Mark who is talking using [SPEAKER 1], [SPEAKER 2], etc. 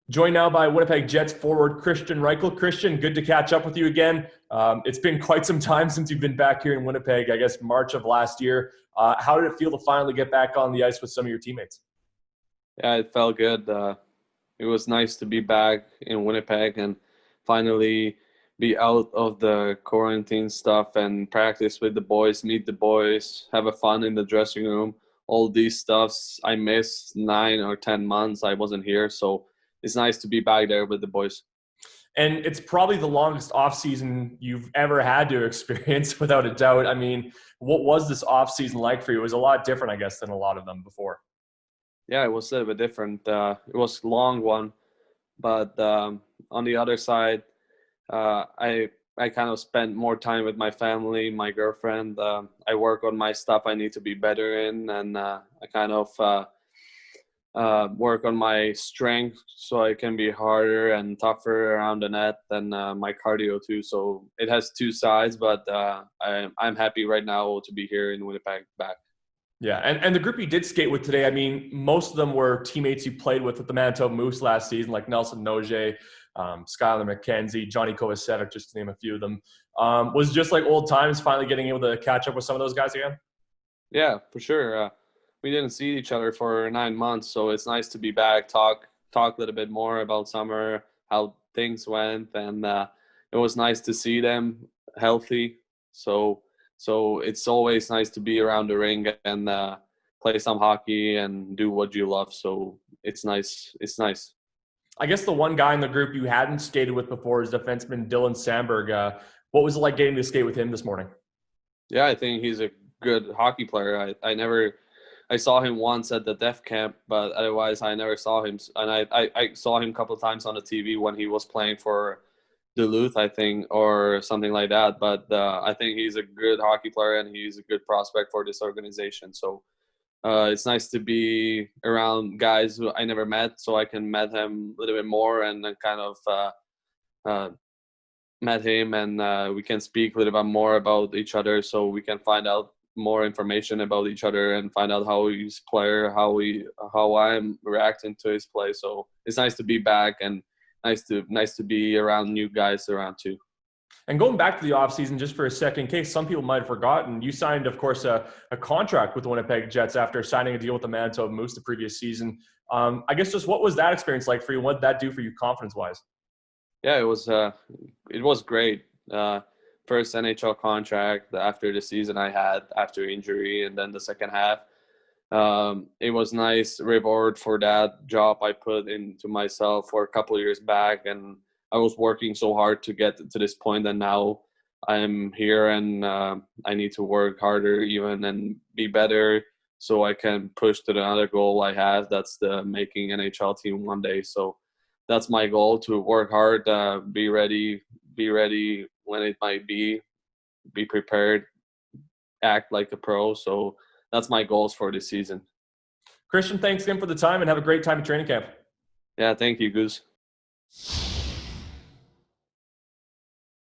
[SPEAKER 1] Joined now by Winnipeg Jets forward Kristian Reichel. Kristian, good to catch up with you again. It's been quite some time since you've been back here in Winnipeg, I guess March of last year. How did it feel to finally get back on the ice with some of your teammates?
[SPEAKER 2] Yeah, it felt good. It was nice to be back in Winnipeg and finally be out of the quarantine stuff and practice with the boys, meet the boys, have a fun in the dressing room. All these stuffs I missed 9 or 10 months. I wasn't here, so it's nice to be back there with the boys.
[SPEAKER 1] And it's probably the longest off-season you've ever had to experience, without a doubt. I mean, what was this off-season like for you? It was a lot different, I guess, than a lot of them before.
[SPEAKER 2] Yeah, it was a little bit different. It was a long one, but on the other side, I kind of spent more time with my family, my girlfriend. I work on my stuff I need to be better in, and I kind of work on my strength so I can be harder and tougher around the net, and my cardio too. So it has two sides, but I'm happy right now to be here in Winnipeg back.
[SPEAKER 1] Yeah, and the group you did skate with today, I mean, most of them were teammates you played with at the Manitoba Moose last season, like Nelson Noje, Skylar McKenzie, Johnny Kovacevic, just to name a few of them. Was just like old times finally getting able to catch up with some of those guys again?
[SPEAKER 2] Yeah, for sure. We didn't see each other for 9 months, so it's nice to be back, talk a little bit more about summer, how things went, and it was nice to see them healthy. So it's always nice to be around the ring and play some hockey and do what you love. So it's nice. It's nice.
[SPEAKER 1] I guess the one guy in the group you hadn't skated with before is defenseman Dylan Sandberg. What was it like getting to skate with him this morning?
[SPEAKER 2] Yeah, I think he's a good hockey player. I saw him once at the Def Camp, but otherwise I never saw him. And I saw him a couple of times on the TV when he was playing for Duluth, I think, or something like that. But I think he's a good hockey player and he's a good prospect for this organization. So it's nice to be around guys who I never met, so I can met him a little bit more and then kind of met him, and we can speak a little bit more about each other, so we can find out more information about each other and find out how he's player, how I'm reacting to his play. So it's nice to be back and nice to be around new guys around too.
[SPEAKER 1] And going back to the offseason just for a second, in case some people might have forgotten, you signed, of course, a contract with the Winnipeg Jets after signing a deal with the Manitoba Moose the previous season. I guess just what was that experience like for you? What did that do for you confidence-wise?
[SPEAKER 2] Yeah, it was great. First NHL contract after the season I had after injury, and then the second half. It was nice reward for that job I put into myself for a couple of years back, and I was working so hard to get to this point, and now I'm here, and I need to work harder even and be better so I can push to another goal I have. That's the making NHL team one day. So that's my goal, to work hard, be ready when it might be prepared, act like a pro. So that's my goals for this season.
[SPEAKER 1] Kristian, thanks again for the time and have a great time at training camp.
[SPEAKER 2] Yeah, thank you, Goose.